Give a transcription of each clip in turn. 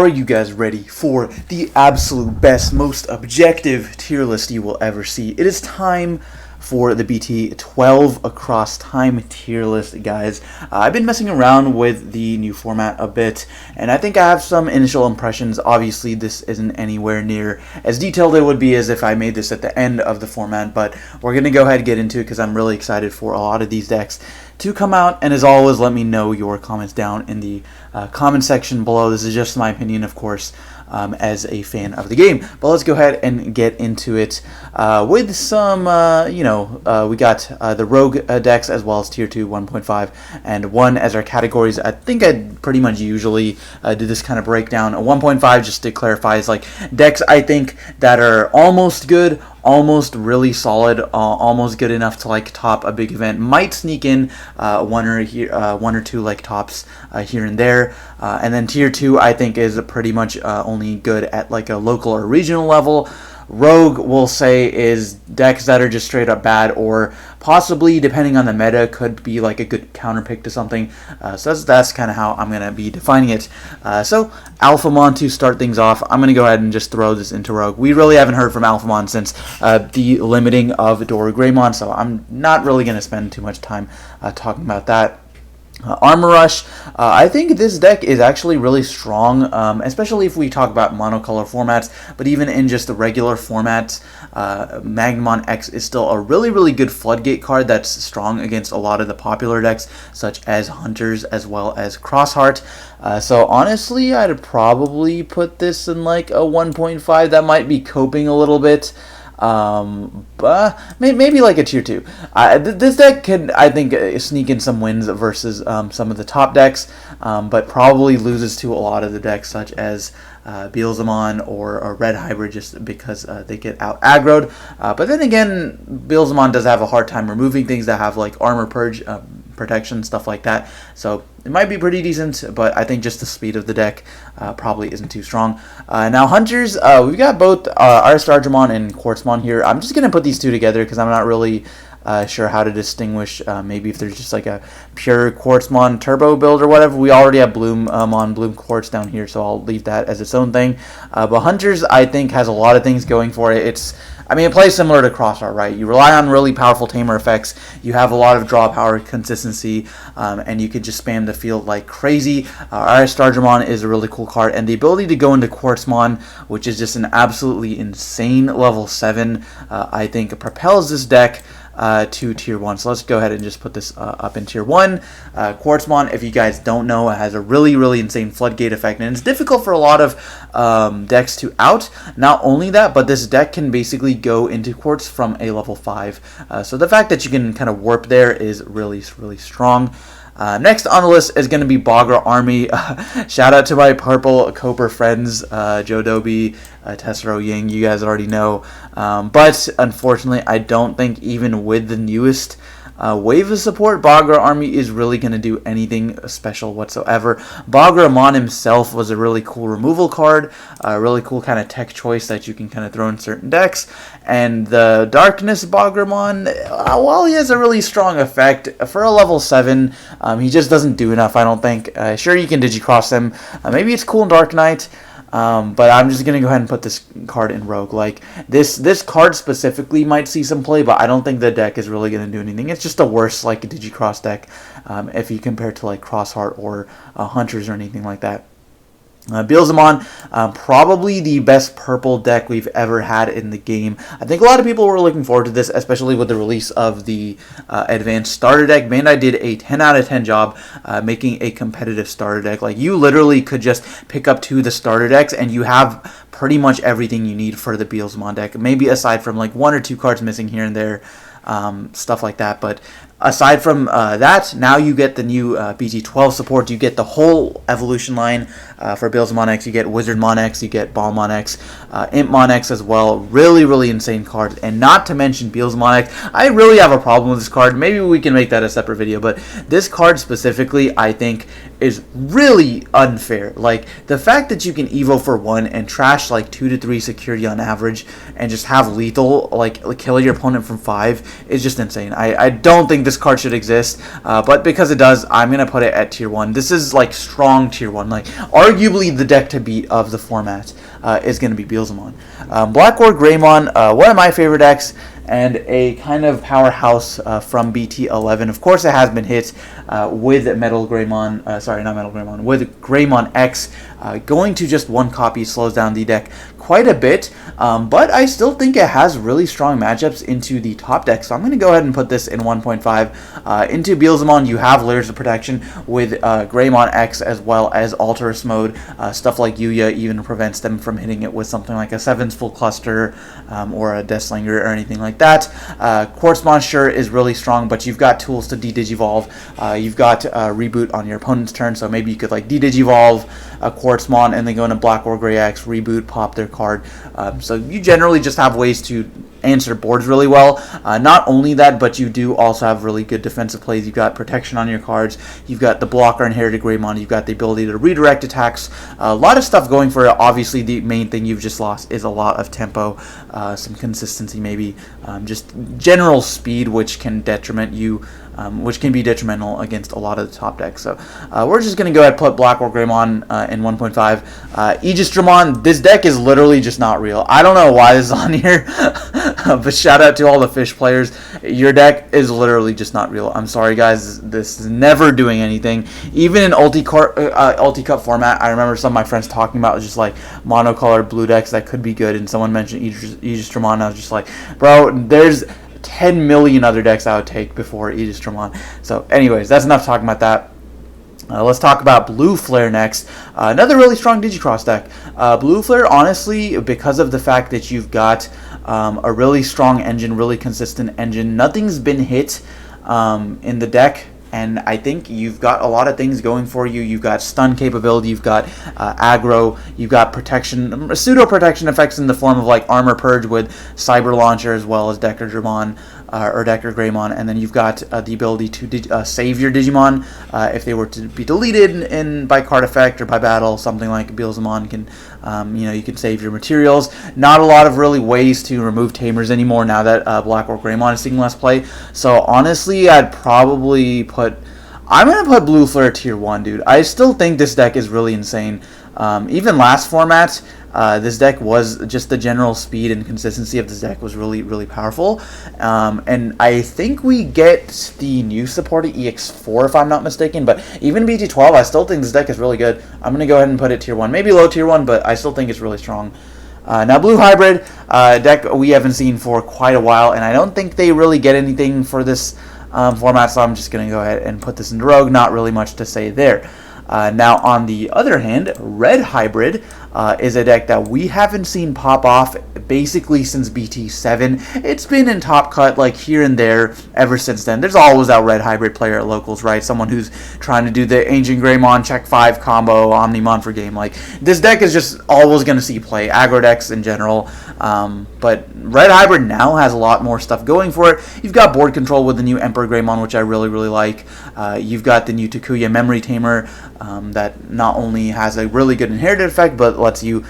Are you guys ready for the absolute best, most objective tier list you will ever see? It is time for the BT12 across time tier list, guys. I've been messing around with the new format a bit, and I think I have some initial impressions. Obviously, this isn't anywhere near as detailed it would be as if I made this at the end of the format, but we're going to go ahead and get into it because I'm really excited for a lot of these decks to come out. And as always, let me know your comments down in the comment section below. This is just my opinion, of course, as a fan of the game. But let's go ahead and get into it with some, we got the Rogue decks as well as Tier 2, 1.5, and 1 as our categories. I think I pretty much usually do this kind of breakdown. 1.5, just to clarify, is like decks I think that are almost good, almost really solid, almost good enough to like top a big event. Might sneak in one or two like tops here and there. And then Tier 2 I think is pretty much only good at like a local or regional level. Rogue, we'll say, is decks that are just straight up bad, or possibly, depending on the meta, could be like a good counter pick to something. So that's kind of how I'm going to be defining it. So Alphamon, to start things off, I'm going to go ahead and just throw this into Rogue. We really haven't heard from Alphamon since the limiting of DarkKnightmon, so I'm not really going to spend too much time talking about that. Armor Rush, I think this deck is actually really strong, especially if we talk about monocolor formats, but even in just the regular formats, Magnamon X is still a really good floodgate card that's strong against a lot of the popular decks, such as Hunters as well as Crossheart. So honestly, I'd probably put this in like a 1.5. That might be coping a little bit. But maybe like a Tier 2. This deck could, I think, sneak in some wins versus some of the top decks, but probably loses to a lot of the decks such as Beelzemon or Red Hybrid, just because they get out aggroed. But then again, Beelzemon does have a hard time removing things that have like armor purge, protection, stuff like that. So it might be pretty decent, but I think just the speed of the deck probably isn't too strong. Now Hunters, we've got both Startramon and Quartzmon here. I'm just going to put these two together because I'm not really sure how to distinguish maybe if there's just like a pure Quartzmon turbo build or whatever. We already have Bloom Quartz down here, so I'll leave that as its own thing. But Hunters, I think, has a lot of things going for it. It plays similar to Crossheart, right? You rely on really powerful tamer effects, you have a lot of draw power consistency, and you could just spam the field like crazy. Startramon is a really cool card, and the ability to go into Quartzmon, which is just an absolutely insane level 7, I think propels this deck to Tier 1. So let's go ahead and just put this up in Tier 1. Quartzmon, if you guys don't know, has a really insane floodgate effect, and it's difficult for a lot of decks to out. Not only that, but this deck can basically go into Quartz from a level 5. So the fact that you can kind of warp there is really strong. Next on the list is going to be Bagra Army. Shout out to my purple Cooper friends, Joe Doby, Tessero Ying, you guys already know. But unfortunately, I don't think even with the newest wave of support, Bagra Army is really going to do anything special whatsoever. BlackWarGreymon himself was a really cool removal card, a really cool kind of tech choice that you can kind of throw in certain decks. And the Darkness BlackWarGreymon, while he has a really strong effect, for a level 7, he just doesn't do enough, I don't think. Sure, you can Digicross him. Maybe it's cool in Dark Knight. But I'm just going to go ahead and put this card in Rogue. Like, this card specifically might see some play, but I don't think the deck is really going to do anything. It's just a worse, like, Digicross deck if you compare it to, like, Crossheart or Hunters or anything like that. Beelzemon, probably the best purple deck we've ever had in the game. I think a lot of people were looking forward to this, especially with the release of the advanced starter deck. Bandai did a 10 out of 10 job making a competitive starter deck. Like, you literally could just pick up 2 of the starter decks and you have pretty much everything you need for the Beelzemon deck, maybe aside from like 1 or 2 cards missing here and there, stuff like that. But aside from that, now you get the new BT12 support. You get the whole evolution line for Beelzemon X. You get Wizardmon X, you get Ballmon X, Impmon X as well. Really insane cards. And not to mention Beelzemon X. I really have a problem with this card. Maybe we can make that a separate video. But this card specifically, I think, is really unfair. Like, the fact that you can Evo for 1 and trash like 2 to 3 security on average and just have lethal, like kill your opponent from 5 is just insane. I don't think this this card should exist, but because it does, I'm going to put it at tier 1. This is like strong tier 1, like arguably the deck to beat of the format is going to be Beelzemon. BlackWarGreymon, one of my favorite decks, and a kind of powerhouse from BT11. Of course, it has been hit with with Greymon X. Going to just one copy slows down the deck quite a bit, but I still think it has really strong matchups into the top deck, so I'm going to go ahead and put this in 1.5. Into Beelzemon, you have layers of protection with Greymon X as well as Alterous Mode. Stuff like Yuya even prevents them from hitting it with something like a 7's full cluster or a Deathslinger or anything like that. Quartz Monster is really strong, but you've got tools to de-digivolve. You've got reboot on your opponent's turn, so maybe you could like de-digivolve Quartzmon and then go into BlackWarGrey X, reboot, pop their card. So you generally just have ways to answer boards really well. Not only that, but you do also have really good defensive plays. You've got protection on your cards. You've got the blocker Inherited Greymon. You've got the ability to redirect attacks. A lot of stuff going for it. Obviously, the main thing you've just lost is a lot of tempo, some consistency maybe, just general speed, which can detriment you, which can be detrimental against a lot of the top decks. So we're just going to go ahead and put BlackWarGreymon in 1.5. Aegisdramon, this deck is literally just not real. I don't know why this is on here, but shout out to all the fish players. Your deck is literally just not real. I'm sorry, guys. This is never doing anything. Even in Ulti-Cup format, I remember some of my friends talking about just like monocolored blue decks that could be good, and someone mentioned Aegisdramon. I was just like, bro, there's 10 million other decks I would take before Aegisdramon. So anyways, that's enough talking about that. Let's talk about Blue Flare next. Another really strong Digicross deck. Blue Flare, honestly, because of the fact that you've got a really strong engine, really consistent engine, nothing's been hit in the deck. And I think you've got a lot of things going for you. You've got stun capability, you've got aggro, you've got protection, pseudo-protection effects in the form of like Armor Purge with Cyber Launcher as well as Deckardramon or DarkKnightmon, and then you've got the ability to save your Digimon if they were to be deleted by card effect or by battle. Something like Beelzemon can, you can save your materials. Not a lot of really ways to remove Tamers anymore now that BlackWarGreymon is seeing less play. So honestly, I'm going to put Blue Flare tier 1, dude. I still think this deck is really insane. Even last format, this deck was just the general speed and consistency of this deck was really, really powerful. And I think we get the new supported EX4 if I'm not mistaken. But even BT12, I still think this deck is really good. I'm going to go ahead and put it tier 1. Maybe low tier 1, but I still think it's really strong. Now, Blue Hybrid, deck we haven't seen for quite a while, and I don't think they really get anything for this format, so I'm just going to go ahead and put this in Rogue. Not really much to say there. Now, on the other hand, Red Hybrid is a deck that we haven't seen pop off basically since BT7. It's been in top cut like here and there ever since then. There's always that Red Hybrid player at locals, right? Someone who's trying to do the Ancient Greymon check 5 combo Omnimon for game. Like, this deck is just always going to see play, aggro decks in general. But Red Hybrid now has a lot more stuff going for it. You've got board control with the new Emperor Greymon, which I really, really like. You've got the new Takuya Memory Tamer that not only has a really good inherited effect, but lets you,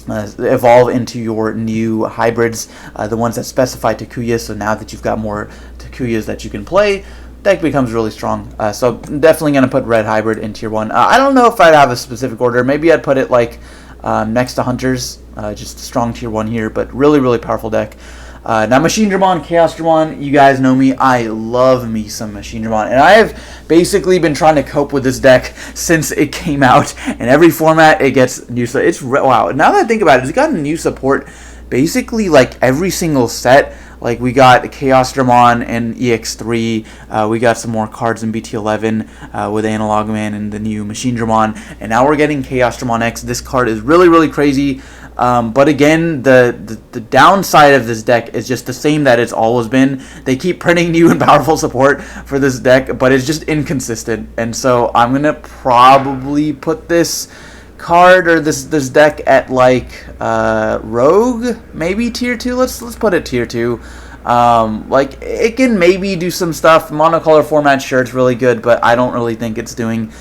evolve into your new hybrids, the ones that specify Takuya. So now that you've got more Takuyas that you can play, deck becomes really strong. So definitely going to put Red Hybrid in tier 1. I don't know if I'd have a specific order. Maybe I'd put it like next to Hunters, just strong tier 1 here, but really, really powerful deck. Now, MachineDramon, ChaosDramon, you guys know me. I love me some MachineDramon, and I have basically been trying to cope with this deck since it came out. And every format it gets new. So it's wow. Now that I think about it, it's gotten new support basically like every single set. Like, we got ChaosDramon and EX3. We got some more cards in BT11 with Analog Man and the new MachineDramon. And now we're getting ChaosDramon X. This card is really, really crazy. But again, the downside of this deck is just the same that it's always been. They keep printing new and powerful support for this deck, but it's just inconsistent. And so I'm going to probably put this card or this deck at like Rogue, maybe tier 2. Let's put it tier 2. Like, it can maybe do some stuff. Monocolor format, sure, it's really good, but I don't really think it's doing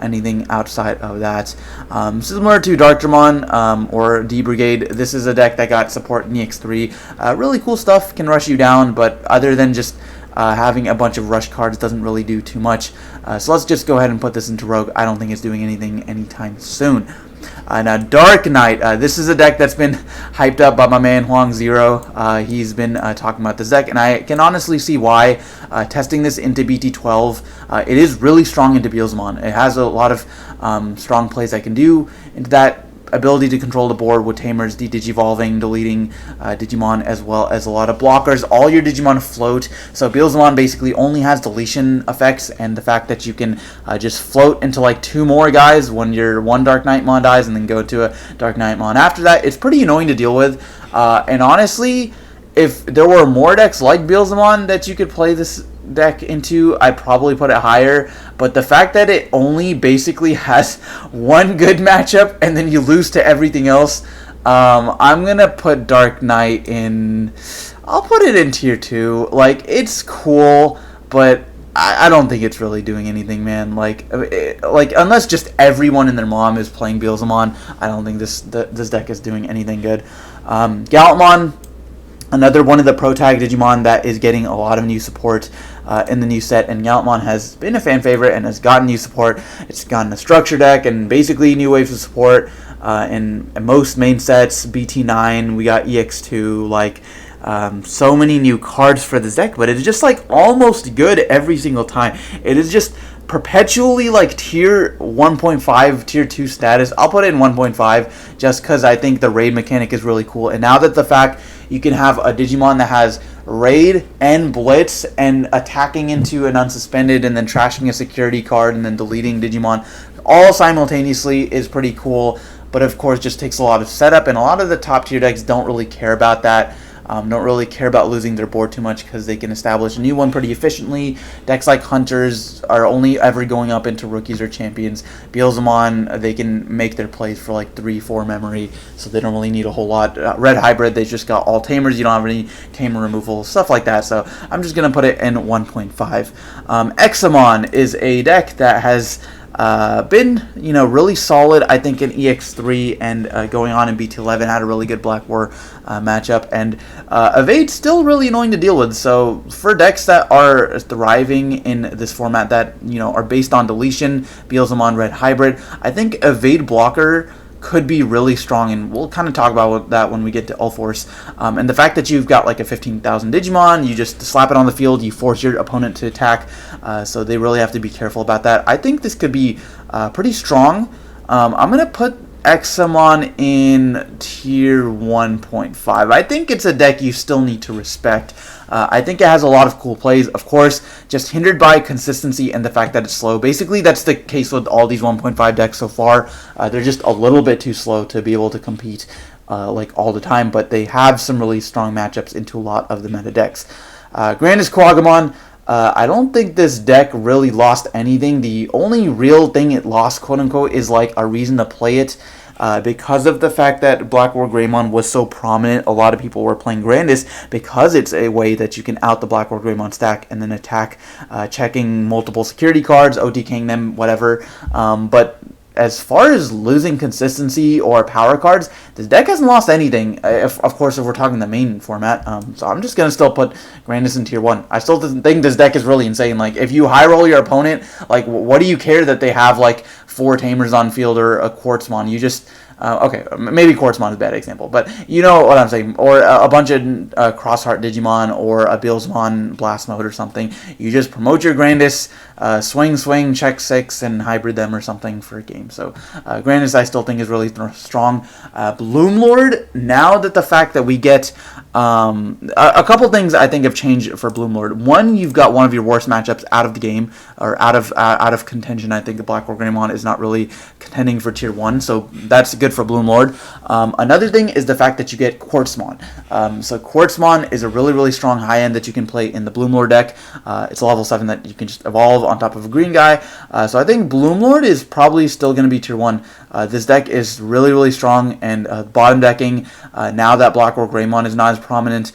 anything outside of that. Similar to Darkdramon or D-Brigade, this is a deck that got support in EX3. Really cool stuff, can rush you down, but other than just having a bunch of rush cards doesn't really do too much. So let's just go ahead and put this into Rogue. I don't think it's doing anything anytime soon. Now, Dark Knight, this is a deck that's been hyped up by my man Huang Zero. He's been talking about this deck, and I can honestly see why. Testing this into BT12, it is really strong into Beelzemon. It has a lot of strong plays I can do into that ability to control the board with Tamers, de-digivolving, deleting Digimon, as well as a lot of blockers. All your Digimon float, so Beelzemon basically only has deletion effects, and the fact that you can just float into like 2 more guys when your one DarkKnightmon dies and then go to a DarkKnightmon after that, it's pretty annoying to deal with. And honestly, if there were more decks like Beelzemon that you could play this deck into, I'd probably put it higher, but the fact that it only basically has one good matchup and then you lose to everything else, I'm gonna put Dark Knight in, I'll put it in tier 2. Like, it's cool, but I don't think it's really doing anything, man. Like unless just everyone and their mom is playing Beelzemon, I don't think this deck is doing anything good. Gallantmon, another one of the Pro Tag Digimon that is getting a lot of new support in the new set, and Gallantmon has been a fan favorite and has gotten new support. It's gotten a structure deck and basically new waves of support in most main sets. BT9, we got EX2, like so many new cards for this deck, but it's just like almost good every single time. It is just perpetually like tier 1.5, tier 2 status. I'll put it in 1.5 just because I think the raid mechanic is really cool, and now that the fact you can have a Digimon that has raid and blitz and attacking into an unsuspended and then trashing a security card and then deleting Digimon all simultaneously is pretty cool, but of course just takes a lot of setup, and a lot of the top tier decks don't really care about that. Don't really care about losing their board too much because they can establish a new one pretty efficiently. Decks like Hunters are only ever going up into rookies or champions. Beelzemon, they can make their plays for like 3-4 memory, so they don't really need a whole lot. Red Hybrid, they just got all Tamers. You don't have any Tamer removal, stuff like that. So I'm just going to put it in 1.5. Examon is a deck that has been, really solid, I think, in EX3 and going on in BT11. Had a really good Black War matchup, and Evade's still really annoying to deal with. So for decks that are thriving in this format that, are based on deletion, Beelzemon, Red Hybrid, I think Evade Blocker could be really strong, and we'll kind of talk about that when we get to Ulforce. And the fact that you've got like a 15,000 Digimon, you just slap it on the field, you force your opponent to attack, so they really have to be careful about that. I think this could be pretty strong. I'm going to put Examon in tier 1.5. I think it's a deck you still need to respect. I think it has a lot of cool plays, of course, just hindered by consistency and the fact that it's slow. Basically, that's the case with all these 1.5 decks so far. They're just a little bit too slow to be able to compete like all the time, but they have some really strong matchups into a lot of the meta decks. GrandisKuwagamon, I don't think this deck really lost anything. The only real thing it lost, quote-unquote, is like a reason to play it. Because of the fact that BlackWarGreymon was so prominent, a lot of people were playing Grandis because it's a way that you can out the BlackWarGreymon stack and then attack, checking multiple security cards, OTKing them, whatever. But as far as losing consistency or power cards, this deck hasn't lost anything, of course, if we're talking the main format. So I'm just going to still put Grandis in tier 1. I still think this deck is really insane. Like, if you high roll your opponent, like, what do you care that they have, like, 4 Tamers on field or a Quartzmon? You just... okay, maybe Quartzmon is a bad example, but you know what I'm saying. Or a bunch of Crossheart Digimon or a Beelzemon Blast Mode or something. You just promote your Grandis, swing, check 6, and hybrid them or something for a game. So Grandis I still think is really strong. BloomLord, now that the fact that we get... a couple things I think have changed for BloomLord. One, you've got one of your worst matchups out of the game, or out of contention. I think the BlackWarGreymon is not really contending for tier 1, so that's good for BloomLord. Another thing is the fact that you get Quartzmon. So Quartzmon is a really strong high end that you can play in the BloomLord deck. It's a level 7 that you can just evolve on top of a green guy. So I think BloomLord is probably still going to be tier 1. This deck is really strong, and bottom decking, now that BlackWarGreymon is not as prominent,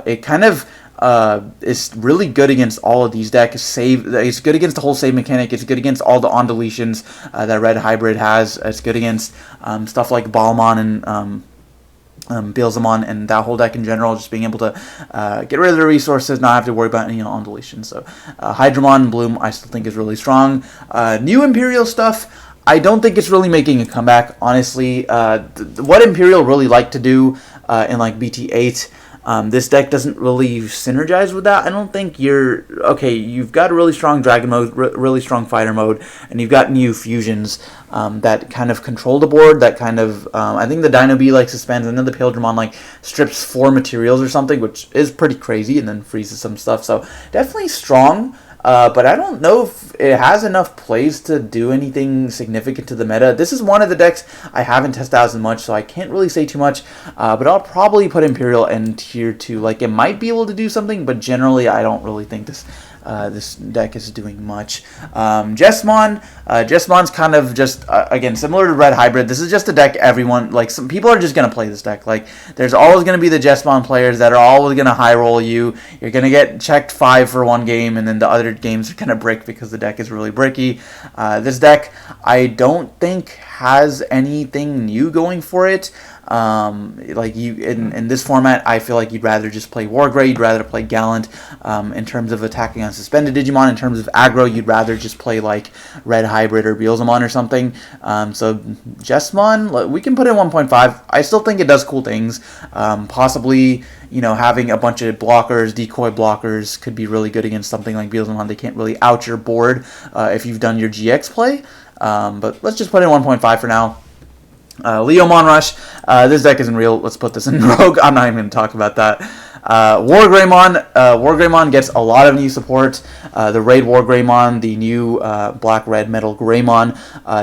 it kind of It's really good against all of these decks. It's good against the whole save mechanic. It's good against all the on deletions that red hybrid has. It's good against stuff like Balmon and Beelzemon and that whole deck in general, just being able to get rid of the resources, not have to worry about any on deletion. So Hydramon and Bloom I still think is really strong. New Imperial stuff, I don't think it's really making a comeback, honestly. What Imperial really like to do in like BT8, this deck doesn't really synergize with that. I don't think you've got a really strong Dragon mode, really strong Fighter mode, and you've got new fusions that kind of control the board, that kind of, I think the Dino Bee like suspends, and then the Imperialdramon like strips 4 materials or something, which is pretty crazy, and then freezes some stuff, so definitely strong. But I don't know if it has enough plays to do anything significant to the meta. This is one of the decks I haven't tested out as much, so I can't really say too much. But I'll probably put Imperial in tier 2. Like, it might be able to do something, but generally I don't really think this deck is doing much. Jesmon's kind of just, again, similar to Red Hybrid. This is just a deck everyone, like, some people are just going to play this deck. Like, there's always going to be the Jesmon players that are always going to high roll you. You're going to get checked 5 for one game, and then the other games are going to brick because the deck is really bricky. This deck, I don't think has anything new going for it. Like in this format, I feel like you'd rather just play Wargrey, you'd rather play Gallant. In terms of attacking on suspended Digimon, in terms of aggro, you'd rather just play like Red Hybrid or Beelzemon or something. So Jesmon, we can put in 1.5. I still think it does cool things. Possibly, you know, having a bunch of blockers, decoy blockers, could be really good against something like Beelzemon. They can't really out your board if you've done your GX play. But let's just put in 1.5 for now. Leomon Rush, this deck isn't real. Let's put this in Rogue. I'm not even going to talk about that. WarGreymon gets a lot of new support. The Raid WarGreymon, the new Black-Red Metal Greymon.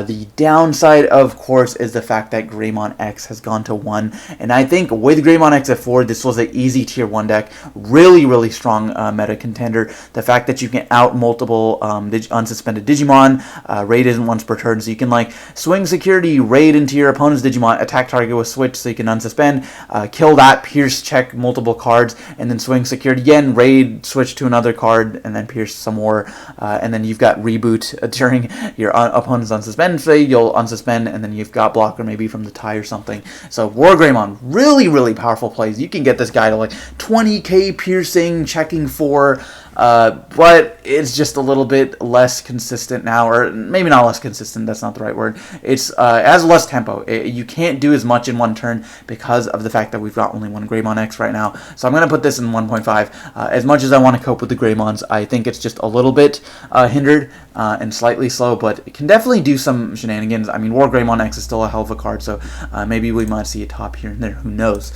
The downside, of course, is the fact that Greymon X has gone to 1. And I think with Greymon X at 4, this was an easy tier 1 deck. Really, really strong meta contender. The fact that you can out multiple unsuspended Digimon. Raid isn't once per turn, so you can like swing security, raid into your opponent's Digimon, attack target with switch so you can unsuspend, kill that, pierce check multiple cards, and then swing security again, raid, switch to another card, and then pierce some more, and then you've got reboot during your opponent's unsuspend phase. You'll unsuspend, and then you've got blocker maybe from the tie or something. So WarGreymon, really, really powerful plays. You can get this guy to like 20k piercing, checking 4. But it's just a little bit less consistent now, or maybe not less consistent, that's not the right word. It has less tempo. You can't do as much in one turn because of the fact that we've got only one Greymon X right now. So I'm going to put this in 1.5. As much as I want to cope with the Greymons, I think it's just a little bit hindered and slightly slow, but it can definitely do some shenanigans. I mean, WarGreymon X is still a hell of a card, so maybe we might see a top here and there, who knows.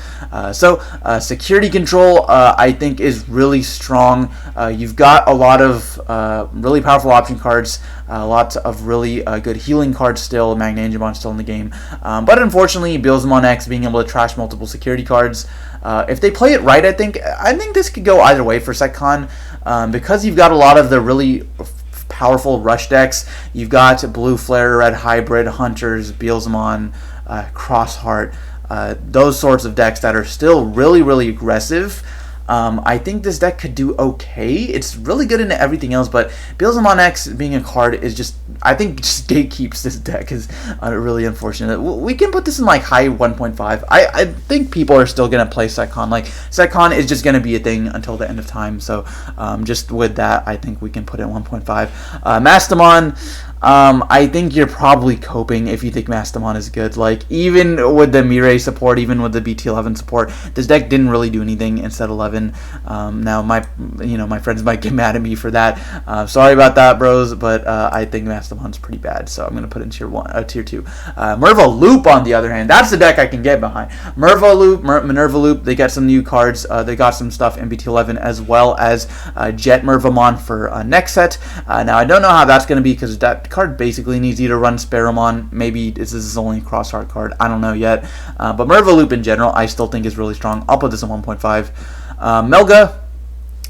Security control, I think, is really strong. You've got a lot of really powerful option cards, lots of really good healing cards still. MachineDramon still in the game, but unfortunately, Beelzemon X being able to trash multiple security cards. If they play it right, I think this could go either way for SecCon, because you've got a lot of the really powerful rush decks. You've got Blue Flare, Red Hybrid, Hunters, Beelzemon, Crossheart, those sorts of decks that are still really, really aggressive. I think this deck could do okay. It's really good into everything else, but Beelzemon X being a card is just, I think, just gatekeeps this deck is really unfortunate. We can put this in like high 1.5. I think people are still going to play SecCon. Like, SecCon is just going to be a thing until the end of time, so just with that, I think we can put it in 1.5. Mastamon, I think you're probably coping if you think Mastamon is good. Like, even with the Mirai support, even with the BT11 support, this deck didn't really do anything in set 11. Now my friends might get mad at me for that. Sorry about that, bros, but I think Mastamon's pretty bad, so I'm gonna put it in tier 2. Minerva Loop, on the other hand, that's the deck I can get behind. Minerva Loop. They got some new cards. They got some stuff in BT11 as well as Jet Mervamon for next set. Now I don't know how that's gonna be because that card basically needs you to run Sparrowmon. Maybe this is only a Crossheart card. I don't know yet. But Minerva Loop in general, I still think is really strong. I'll put this in 1.5. Melga,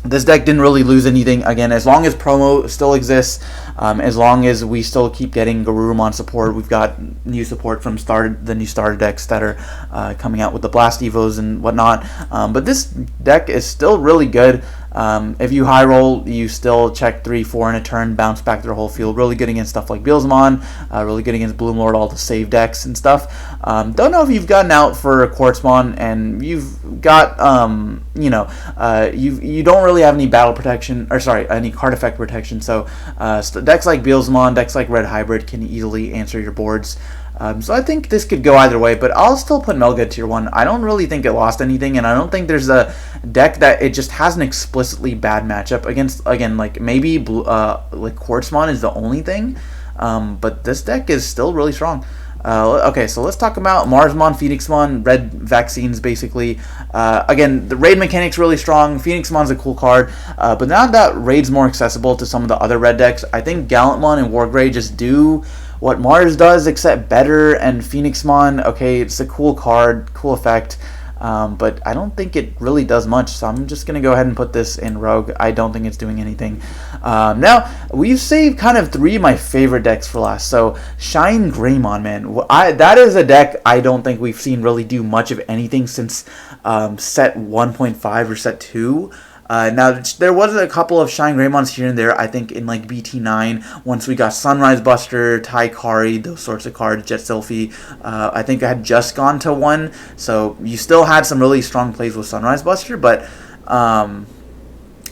this deck didn't really lose anything. Again, as long as promo still exists, As long as we still keep getting Garurumon support, we've got new support from the new starter decks that are coming out with the Blast Evos and whatnot. But this deck is still really good. If you high roll, you still check 3-4 in a turn, bounce back their whole field. Really good against stuff like Beelzemon, really good against BloomLord, all the save decks and stuff. Don't know if you've gotten out for Quartzmon and you've got, you don't really have any battle protection, or sorry, any card effect protection. So decks like Beelzemon, decks like Red Hybrid can easily answer your boards. So I think this could go either way, but I'll still put Melga tier 1. I don't really think it lost anything, and I don't think there's a deck that it just has an explicitly bad matchup against. Again, like maybe like Quartzmon is the only thing, but this deck is still really strong. Okay, so let's talk about Marsmon, Phoenixmon, red vaccines basically. Again, the raid mechanic's really strong. Phoenixmon's a cool card, but now that raid's more accessible to some of the other red decks, I think Gallantmon and WarGrey just do what Mars does, except better. And Phoenixmon, okay, it's a cool card, cool effect, but I don't think it really does much, so I'm just going to go ahead and put this in Rogue. I don't think it's doing anything. Now, we've saved kind of 3 of my favorite decks for last. So, ShineGreymon, man. That is a deck I don't think we've seen really do much of anything since set 1.5 or set 2. Now, there was a couple of ShineGreymons here and there, I think, in like BT9, once we got Sunrise Buster, Taikari, those sorts of cards, Jet Sylphie. I think I had just gone to 1, so you still had some really strong plays with Sunrise Buster, but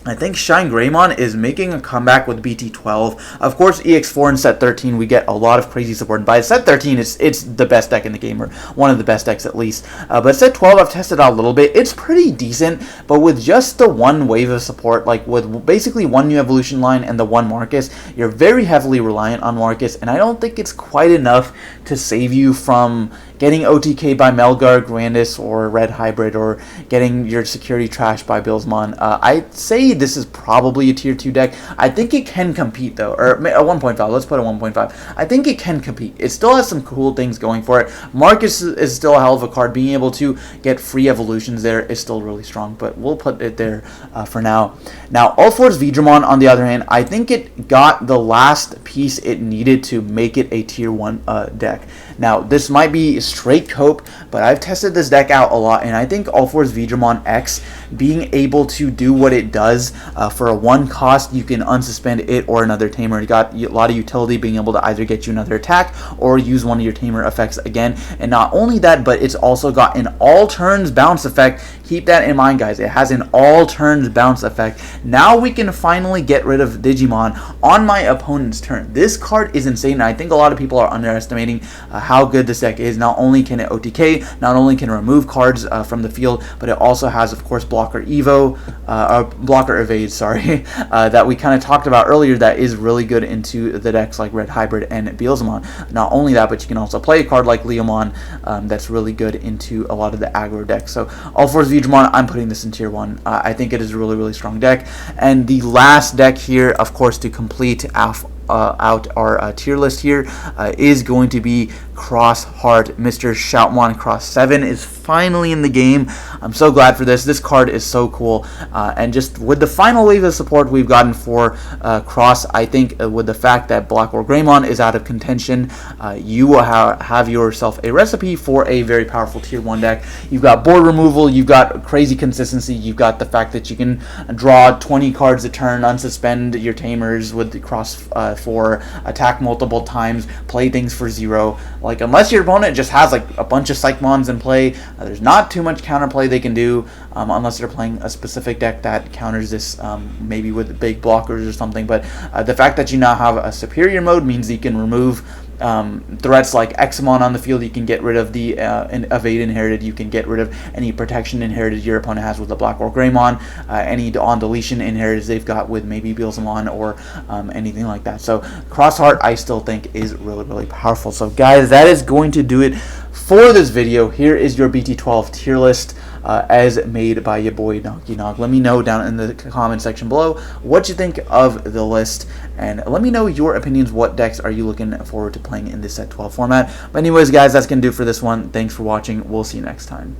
I think ShineGreymon is making a comeback with BT12. Of course, EX4 in set 13, we get a lot of crazy support. By set 13, it's the best deck in the game, or one of the best decks at least. But set 12, I've tested out a little bit. It's pretty decent, but with just the one wave of support, like with basically one new evolution line and the one Marcus, you're very heavily reliant on Marcus, and I don't think it's quite enough to save you from getting OTK by Melga, Grandis, or Red Hybrid, or getting your security trashed by Beelzemon. I'd say this is probably a tier 2 deck. I think it can compete though, or a 1.5. Let's put a 1.5. I think it can compete. It still has some cool things going for it. Marcus is still a hell of a card. Being able to get free evolutions there is still really strong, but we'll put it there for now. Now, UlforceVeedramon, on the other hand, I think it got the last piece it needed to make it a tier 1 deck. Now, this might be straight cope, but I've tested this deck out a lot, and I think UlforceVeedramon X, being able to do what it does for a 1 cost, you can unsuspend it or another tamer. It got a lot of utility, being able to either get you another attack or use one of your tamer effects again. And not only that, but it's also got an all turns bounce effect. Keep that in mind, guys. It has an all turns bounce effect. Now we can finally get rid of Digimon on my opponent's turn. This card is insane, and I think a lot of people are underestimating how good this deck is. Not only can it OTK, not only can it remove cards from the field, but it also has, of course, blocker evade, sorry, that we kind of talked about earlier, that is really good into the decks like Red Hybrid and Beelzemon. Not only that, but you can also play a card like Leomon that's really good into a lot of the aggro decks. So UlforceVeedramon, I'm putting this in tier 1. I think it is a really, really strong deck. And the last deck here, of course, to complete out our tier list here is going to be Cross Heart. Mr. Shoutmon Cross 7 is finally in the game. I'm so glad for this. This card is so cool, and just with the final wave of support we've gotten for Cross, I think with the fact that BlackWarGreymon is out of contention, you will have yourself a recipe for a very powerful tier 1 deck. You've got board removal, you've got crazy consistency, you've got the fact that you can draw 20 cards a turn, unsuspend your tamers with the Cross 4, attack multiple times, play things for 0. Like, unless your opponent just has like a bunch of Psychmons in play, there's not too much counterplay they can do, unless they're playing a specific deck that counters this, maybe with big blockers or something. But the fact that you now have a superior mode means you can remove threats like Examon on the field. You can get rid of the evade inherited. You can get rid of any protection inherited your opponent has with the BlackWarGreymon, any on deletion inherited they've got with maybe Beelzemon or anything like that. So Crossheart, I still think, is really, really powerful. So guys, that is going to do it for this video. Here is your BT12 tier list as made by your boy Nog. Let me know down in the comment section below what you think of the list, and let me know your opinions. What decks are you looking forward to playing in this set 12 format? But anyways, guys, that's gonna do it for this one. Thanks for watching. We'll see you next time.